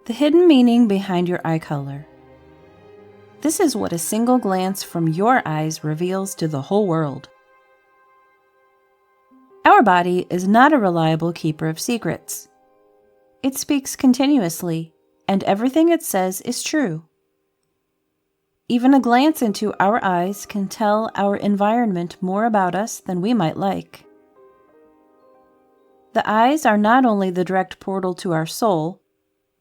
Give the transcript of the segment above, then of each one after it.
The hidden meaning behind your eye color. This is what a single glance from your eyes reveals to the whole world. Our body is not a reliable keeper of secrets. It speaks continuously, and everything it says is true. Even a glance into our eyes can tell our environment more about us than we might like. The eyes are not only the direct portal to our soul,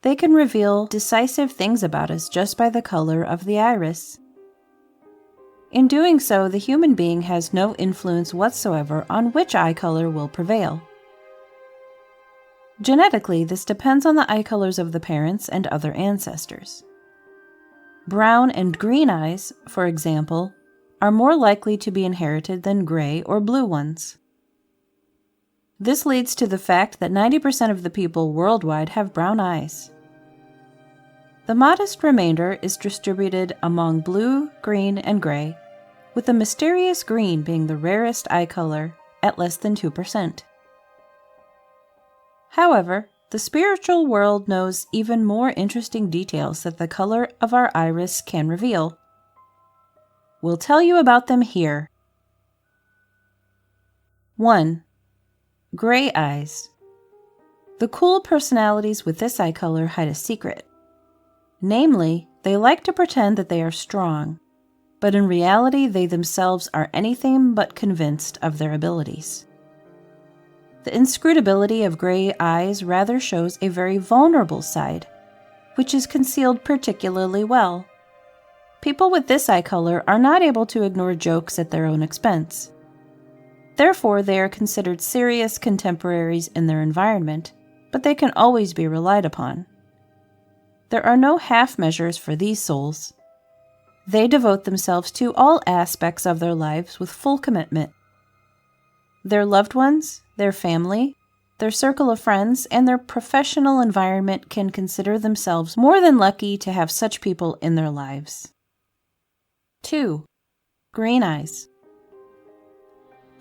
they can reveal decisive things about us just by the color of the iris. In doing so, the human being has no influence whatsoever on which eye color will prevail. Genetically, this depends on the eye colors of the parents and other ancestors. Brown and green eyes, for example, are more likely to be inherited than gray or blue ones. This leads to the fact that 90% of the people worldwide have brown eyes. The modest remainder is distributed among blue, green, and gray, with the mysterious green being the rarest eye color at less than 2%. However, the spiritual world knows even more interesting details that the color of our iris can reveal. We'll tell you about them here. 1. Gray eyes. The cool personalities with this eye color hide a secret. Namely, they like to pretend that they are strong, but in reality they themselves are anything but convinced of their abilities. The inscrutability of gray eyes rather shows a very vulnerable side, which is concealed particularly well. People with this eye color are not able to ignore jokes at their own expense. Therefore, they are considered serious contemporaries in their environment, but they can always be relied upon. There are no half measures for these souls. They devote themselves to all aspects of their lives with full commitment. Their loved ones, their family, their circle of friends, and their professional environment can consider themselves more than lucky to have such people in their lives. 2. Green eyes.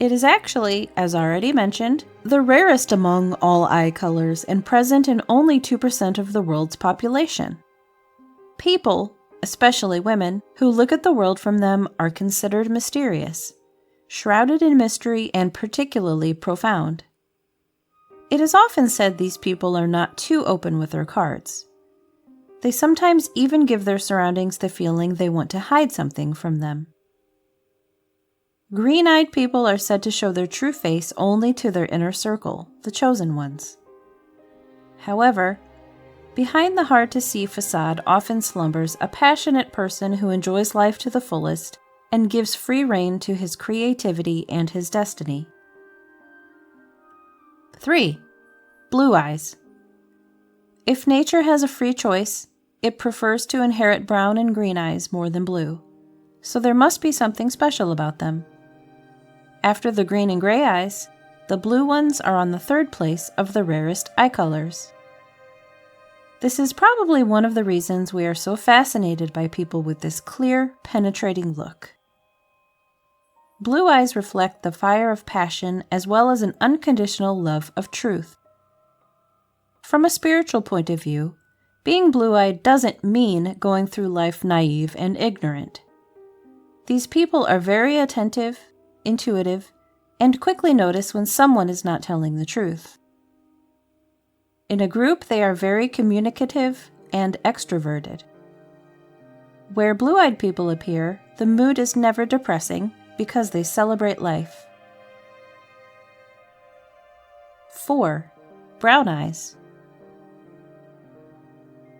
It is actually, as already mentioned, the rarest among all eye colors and present in only 2% of the world's population. People, especially women, who look at the world from them are considered mysterious, shrouded in mystery and particularly profound. It is often said these people are not too open with their cards. They sometimes even give their surroundings the feeling they want to hide something from them. Green-eyed people are said to show their true face only to their inner circle, the chosen ones. However, behind the hard-to-see facade often slumbers a passionate person who enjoys life to the fullest and gives free rein to his creativity and his destiny. 3. Blue eyes. If nature has a free choice, it prefers to inherit brown and green eyes more than blue, so there must be something special about them. After the green and gray eyes, the blue ones are on the third place of the rarest eye colors. This is probably one of the reasons we are so fascinated by people with this clear, penetrating look. Blue eyes reflect the fire of passion as well as an unconditional love of truth. From a spiritual point of view, being blue-eyed doesn't mean going through life naive and ignorant. These people are very attentive, intuitive, and quickly notice when someone is not telling the truth. In a group, they are very communicative and extroverted. Where blue-eyed people appear, the mood is never depressing because they celebrate life. 4. Brown eyes.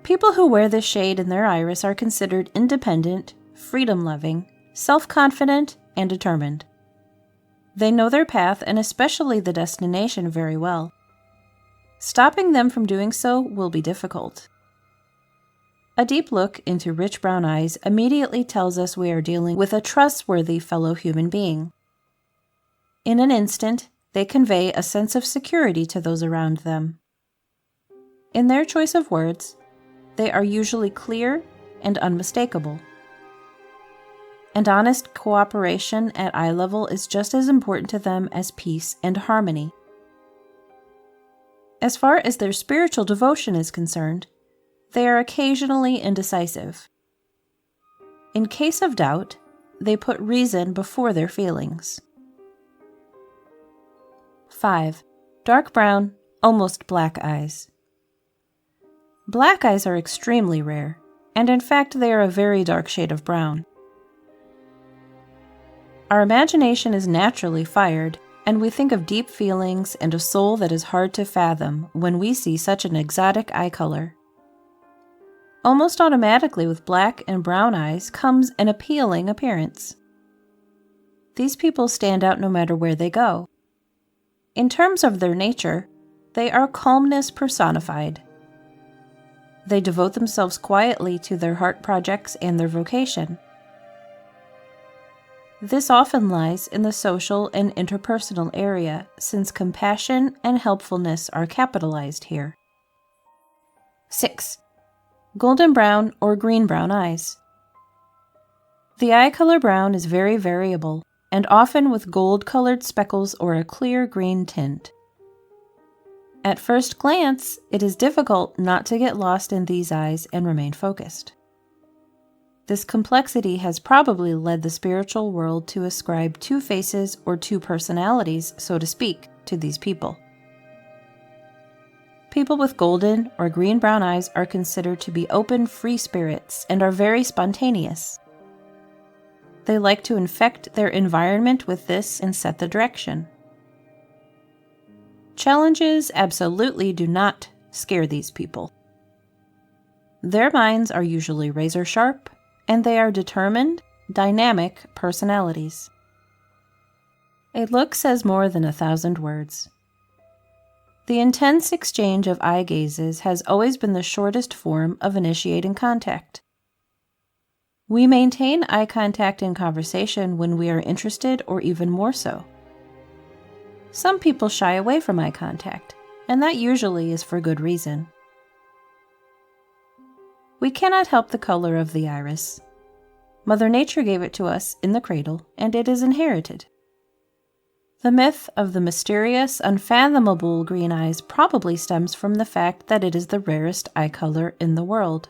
People who wear this shade in their iris are considered independent, freedom-loving, self-confident, and determined. They know their path and especially the destination very well. Stopping them from doing so will be difficult. A deep look into rich brown eyes immediately tells us we are dealing with a trustworthy fellow human being. In an instant, they convey a sense of security to those around them. In their choice of words, they are usually clear and unmistakable. And honest cooperation at eye level is just as important to them as peace and harmony. As far as their spiritual devotion is concerned, They are occasionally indecisive. In case of doubt, they put reason before their feelings. 5. Dark brown, almost black eyes. Black eyes are extremely rare, and in fact they are a very dark shade of brown. Our imagination is naturally fired, and we think of deep feelings and a soul that is hard to fathom when we see such an exotic eye color. Almost automatically with black and brown eyes comes an appealing appearance. These people stand out no matter where they go. In terms of their nature, they are calmness personified. They devote themselves quietly to their heart projects and their vocation. This often lies in the social and interpersonal area, since compassion and helpfulness are capitalized here. 6. Golden brown or green brown eyes. The eye color brown is very variable, and often with gold-colored speckles or a clear green tint. At first glance, it is difficult not to get lost in these eyes and remain focused. This complexity has probably led the spiritual world to ascribe two faces or two personalities, so to speak, to these people. People with golden or green-brown eyes are considered to be open, free spirits and are very spontaneous. They like to infect their environment with this and set the direction. Challenges absolutely do not scare these people. Their minds are usually razor sharp, and they are determined, dynamic personalities. A look says more than 1,000 words. The intense exchange of eye gazes has always been the shortest form of initiating contact. We maintain eye contact in conversation when we are interested or even more so. Some people shy away from eye contact, and that usually is for good reason. We cannot help the color of the iris. Mother Nature gave it to us in the cradle, and it is inherited. The myth of the mysterious, unfathomable green eyes probably stems from the fact that it is the rarest eye color in the world.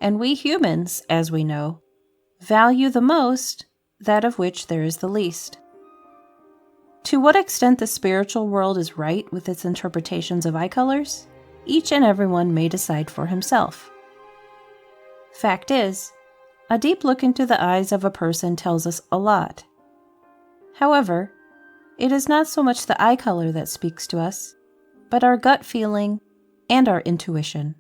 And we humans, as we know, value the most that of which there is the least. To what extent the spiritual world is right with its interpretations of eye colors, each and everyone may decide for himself. Fact is, a deep look into the eyes of a person tells us a lot. However, it is not so much the eye color that speaks to us, but our gut feeling and our intuition.